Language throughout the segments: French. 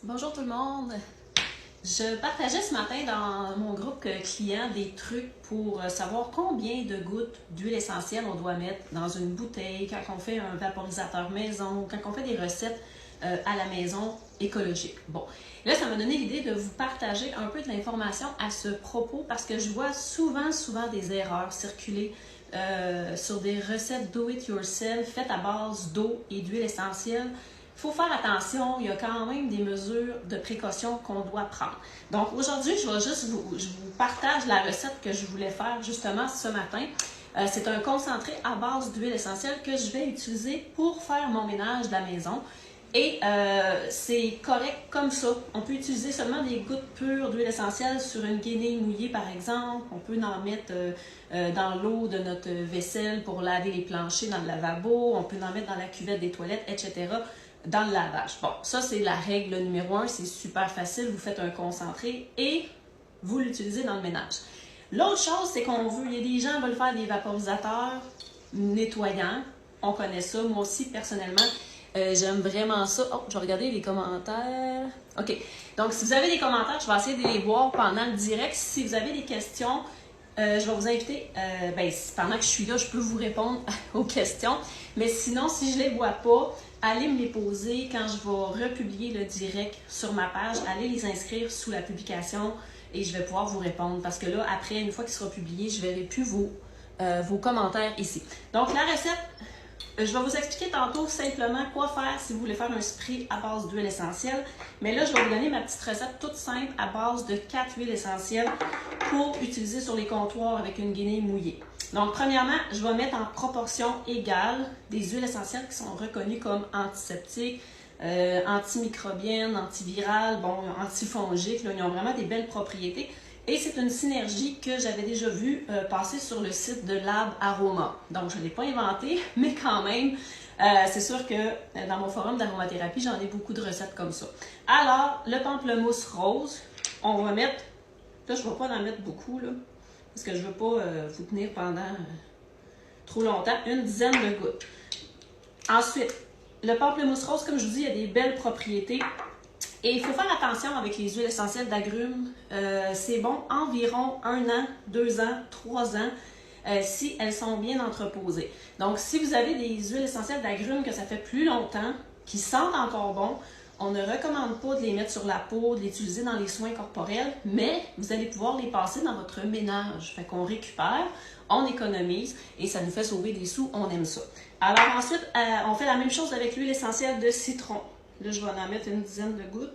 Bonjour tout le monde! Je partageais ce matin dans mon groupe client des trucs pour savoir combien de gouttes d'huile essentielle on doit mettre dans une bouteille quand on fait un vaporisateur maison, quand on fait des recettes à la maison écologique. Bon, là, ça m'a donné l'idée de vous partager un peu de l'information à ce propos parce que je vois souvent des erreurs circuler sur des recettes do-it-yourself faites à base d'eau et d'huile essentielle. Il faut faire attention, il y a quand même des mesures de précaution qu'on doit prendre. Donc aujourd'hui, je vous partage la recette que je voulais faire justement ce matin. C'est un concentré à base d'huile essentielle que je vais utiliser pour faire mon ménage de la maison. Et c'est correct comme ça. On peut utiliser seulement des gouttes pures d'huile essentielle sur une guenille mouillée par exemple. On peut en mettre dans l'eau de notre vaisselle pour laver les planchers dans le lavabo. On peut en mettre dans la cuvette des toilettes, etc. dans le lavage. Bon, ça c'est la règle numéro 1. C'est super facile. Vous faites un concentré et vous l'utilisez dans le ménage. L'autre chose, c'est qu'on veut, il y a des gens qui veulent faire des vaporisateurs nettoyants. On connaît ça. Moi aussi, personnellement, j'aime vraiment ça. Oh, je vais regarder les commentaires. OK. Donc, si vous avez des commentaires, je vais essayer de les voir pendant le direct. Si vous avez des questions, je vais vous inviter, pendant que je suis là, je peux vous répondre aux questions. Mais sinon, si je ne les vois pas, allez me les poser quand je vais republier le direct sur ma page. Allez les inscrire sous la publication et je vais pouvoir vous répondre. Parce que là, après, une fois qu'il sera publié, je ne verrai plus vos commentaires ici. Donc, la recette, je vais vous expliquer tantôt simplement quoi faire si vous voulez faire un spray à base d'huile essentielle. Mais là, je vais vous donner ma petite recette toute simple à base de 4 huiles essentielles pour utiliser sur les comptoirs avec une guenille mouillée. Donc, premièrement, je vais mettre en proportion égale des huiles essentielles qui sont reconnues comme antiseptiques, antimicrobiennes, antivirales, antifongiques. Là, ils ont vraiment des belles propriétés. Et c'est une synergie que j'avais déjà vue passer sur le site de Lab Aroma. Donc, je ne l'ai pas inventée, mais quand même, c'est sûr que dans mon forum d'aromathérapie, j'en ai beaucoup de recettes comme ça. Alors, le pamplemousse rose, on va mettre, là, je ne vais pas en mettre beaucoup, là, parce que je ne veux pas vous tenir pendant trop longtemps, une dizaine de gouttes. Ensuite, le pamplemousse rose, comme je vous dis, il a des belles propriétés. Et il faut faire attention avec les huiles essentielles d'agrumes. C'est bon environ 1 an, 2 ans, 3 ans si elles sont bien entreposées. Donc, si vous avez des huiles essentielles d'agrumes que ça fait plus longtemps, qui sentent encore bon, on ne recommande pas de les mettre sur la peau, de les utiliser dans les soins corporels, mais vous allez pouvoir les passer dans votre ménage. Fait qu'on récupère, on économise et ça nous fait sauver des sous, on aime ça. Alors ensuite, on fait la même chose avec l'huile essentielle de citron. Là, je vais en mettre une dizaine de gouttes.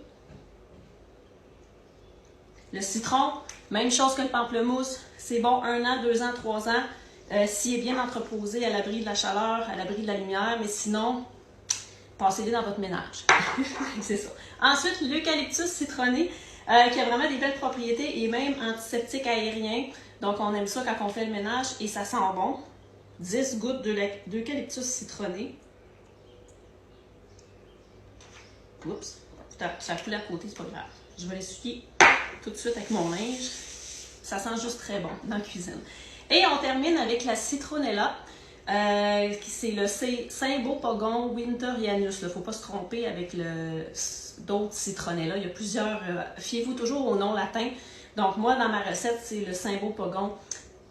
Le citron, même chose que le pamplemousse, c'est bon 1 an, 2 ans, 3 ans, s'il est bien entreposé à l'abri de la chaleur, à l'abri de la lumière, mais sinon, passez-les dans votre ménage. C'est ça. Ensuite, l'eucalyptus citronné, qui a vraiment des belles propriétés et même antiseptique aérien. Donc, on aime ça quand on fait le ménage et ça sent bon. 10 gouttes d'eucalyptus citronné. Oups, ça a coulé à côté, c'est pas grave. Je vais l'essuyer tout de suite avec mon linge. Ça sent juste très bon dans la cuisine. Et on termine avec la citronella. C'est le Cymbopogon winterianus. Il ne faut pas se tromper avec d'autres citronella. Il y a plusieurs. Fiez-vous toujours au nom latin. Donc, moi, dans ma recette, c'est le Cymbopogon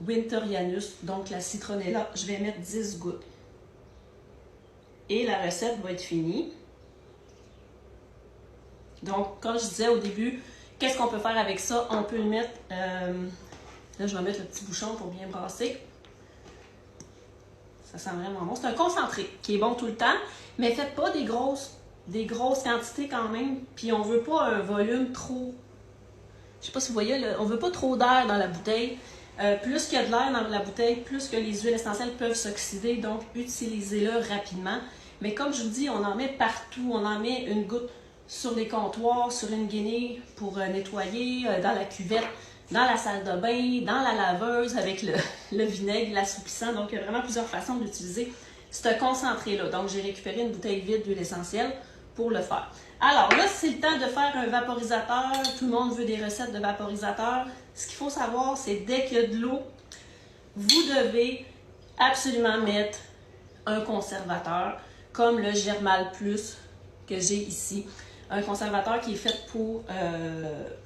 winterianus. Donc, la citronella, je vais mettre 10 gouttes. Et la recette va être finie. Donc, comme je disais au début, qu'est-ce qu'on peut faire avec ça? On peut le mettre, là je vais mettre le petit bouchon pour bien brasser. Ça sent vraiment bon. C'est un concentré qui est bon tout le temps, mais faites pas des grosses quantités quand même. Puis on veut pas un volume trop, je sais pas si vous voyez, on veut pas trop d'air dans la bouteille. Plus qu'il y a de l'air dans la bouteille, plus que les huiles essentielles peuvent s'oxyder, donc utilisez-le rapidement. Mais comme je vous dis, on en met partout, on en met une goutte sur les comptoirs, sur une guenille pour nettoyer, dans la cuvette, dans la salle de bain, dans la laveuse avec le vinaigre, l'assoupissant. Donc, il y a vraiment plusieurs façons d'utiliser ce concentré-là. Donc, j'ai récupéré une bouteille vide d'huile essentielle pour le faire. Alors là, c'est le temps de faire un vaporisateur. Tout le monde veut des recettes de vaporisateur. Ce qu'il faut savoir, c'est dès qu'il y a de l'eau, vous devez absolument mettre un conservateur comme le Germal Plus que j'ai ici. un conservateur qui est fait pour,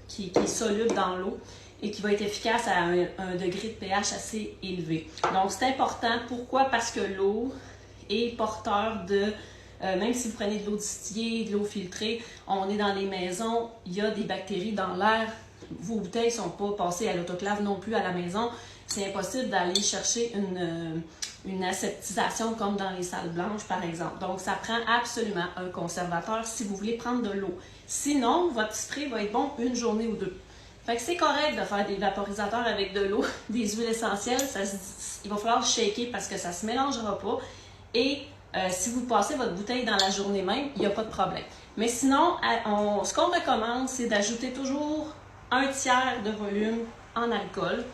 qui est soluble dans l'eau et qui va être efficace à un degré de pH assez élevé. Donc, c'est important. Pourquoi? Parce que l'eau est porteur de, même si vous prenez de l'eau distillée, de l'eau filtrée, on est dans les maisons, il y a des bactéries dans l'air. Vos bouteilles ne sont pas passées à l'autoclave non plus à la maison. C'est impossible d'aller chercher une aseptisation comme dans les salles blanches, par exemple. Donc, ça prend absolument un conservateur si vous voulez prendre de l'eau. Sinon, votre spray va être bon une journée ou deux. Fait que c'est correct de faire des vaporisateurs avec de l'eau, des huiles essentielles. Il va falloir shaker parce que ça ne se mélangera pas. Et si vous passez votre bouteille dans la journée même, il n'y a pas de problème. Mais sinon, ce qu'on recommande, c'est d'ajouter toujours un tiers de volume en alcool.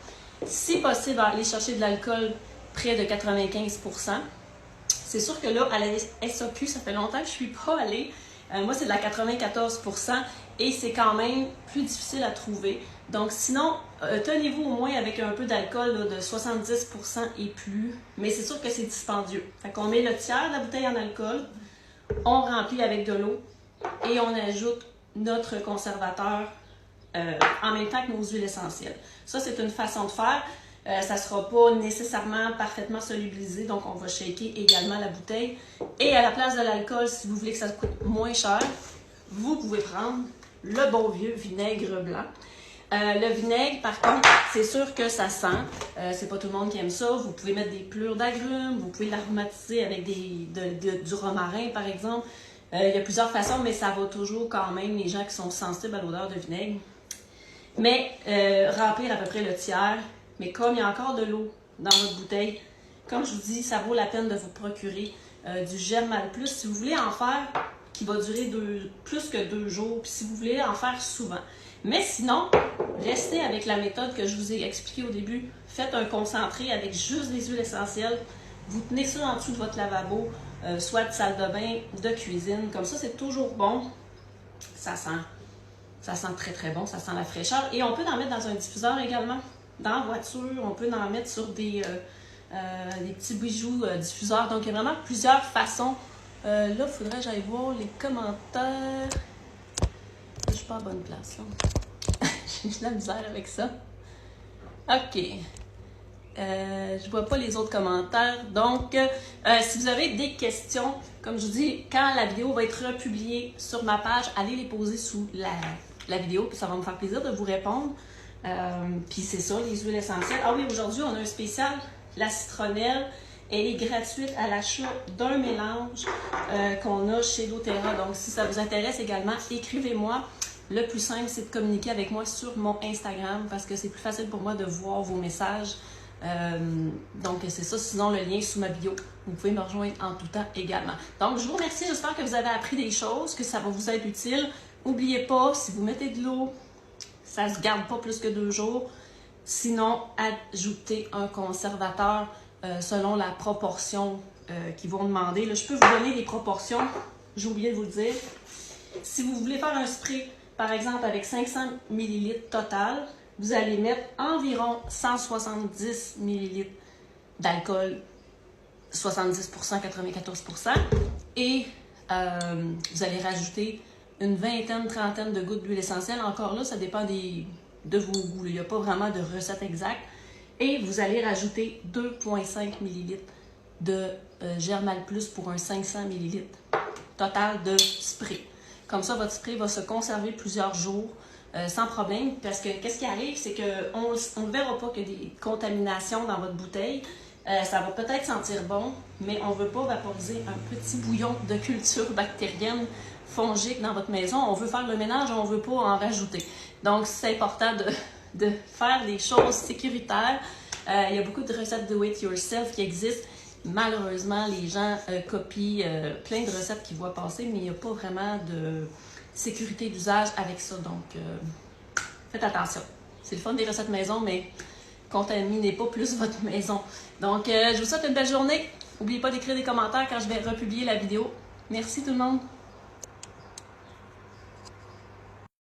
Si possible, aller chercher de l'alcool près de 95%. C'est sûr que là, à la SAQ, ça fait longtemps que je ne suis pas allée. Moi, c'est de la 94% et c'est quand même plus difficile à trouver. Donc, sinon, tenez-vous au moins avec un peu d'alcool de 70% et plus. Mais c'est sûr que c'est dispendieux. Fait qu'on met le tiers de la bouteille en alcool, on remplit avec de l'eau et on ajoute notre conservateur en même temps que nos huiles essentielles. Ça, c'est une façon de faire. Ça ne sera pas nécessairement parfaitement solubilisé, donc on va shaker également la bouteille. Et à la place de l'alcool, si vous voulez que ça coûte moins cher, vous pouvez prendre le bon vieux vinaigre blanc. Le vinaigre, par contre, c'est sûr que ça sent. C'est pas tout le monde qui aime ça. Vous pouvez mettre des pelures d'agrumes, vous pouvez l'aromatiser avec du romarin, par exemple. Il y a plusieurs façons, mais ça va toujours quand même les gens qui sont sensibles à l'odeur de vinaigre. Mais remplir à peu près le tiers. Mais comme il y a encore de l'eau dans votre bouteille, comme je vous dis, ça vaut la peine de vous procurer du Germal Plus. Si vous voulez en faire, qui va durer plus que 2 jours, puis si vous voulez en faire souvent. Mais sinon, restez avec la méthode que je vous ai expliquée au début. Faites un concentré avec juste des huiles essentielles. Vous tenez ça en dessous de votre lavabo, soit de salle de bain, de cuisine. Comme ça, c'est toujours bon. Ça sent très très bon, ça sent la fraîcheur. Et on peut en mettre dans un diffuseur également. Dans la voiture, on peut en mettre sur des petits bijoux diffuseurs. Donc, il y a vraiment plusieurs façons. Là, il faudrait que j'aille voir les commentaires. Je suis pas à bonne place, là. J'ai de la misère avec ça. OK. Je vois pas les autres commentaires. Donc, si vous avez des questions, comme je vous dis, quand la vidéo va être republiée sur ma page, allez les poser sous la vidéo, puis ça va me faire plaisir de vous répondre. Puis c'est ça, les huiles essentielles. Ah oui, aujourd'hui, on a un spécial, la citronnelle. Elle est gratuite à l'achat d'un mélange qu'on a chez doTERRA. Donc, si ça vous intéresse également, écrivez-moi. Le plus simple, c'est de communiquer avec moi sur mon Instagram parce que c'est plus facile pour moi de voir vos messages. Donc, c'est ça. Sinon, le lien est sous ma bio. Vous pouvez me rejoindre en tout temps également. Donc, je vous remercie. J'espère que vous avez appris des choses, que ça va vous être utile. N'oubliez pas, si vous mettez de l'eau, ça ne se garde pas plus que 2 jours. Sinon, ajoutez un conservateur selon la proportion qu'ils vont demander. Là, je peux vous donner des proportions. J'ai oublié de vous le dire. Si vous voulez faire un spray, par exemple, avec 500 ml total, vous allez mettre environ 170 ml d'alcool, 70%, 94%, et vous allez rajouter une vingtaine, trentaine de gouttes d'huile essentielle. Encore là, ça dépend de vos goûts. Il n'y a pas vraiment de recette exacte. Et vous allez rajouter 2,5 ml de Germal Plus pour un 500 ml total de spray. Comme ça, votre spray va se conserver plusieurs jours sans problème. Parce que qu'est-ce qui arrive, c'est qu'on ne verra pas qu'il y a des contaminations dans votre bouteille. Ça va peut-être sentir bon, mais on ne veut pas vaporiser un petit bouillon de culture bactérienne fongique dans votre maison. On veut faire le ménage, on ne veut pas en rajouter. Donc, c'est important de faire des choses sécuritaires. Il y a beaucoup de recettes do it yourself qui existent. Malheureusement, les gens copient plein de recettes qu'ils voient passer, mais il n'y a pas vraiment de sécurité d'usage avec ça. Donc, faites attention. C'est le fun des recettes maison, mais contaminez pas plus votre maison. Donc, je vous souhaite une belle journée. N'oubliez pas d'écrire des commentaires quand je vais republier la vidéo. Merci tout le monde.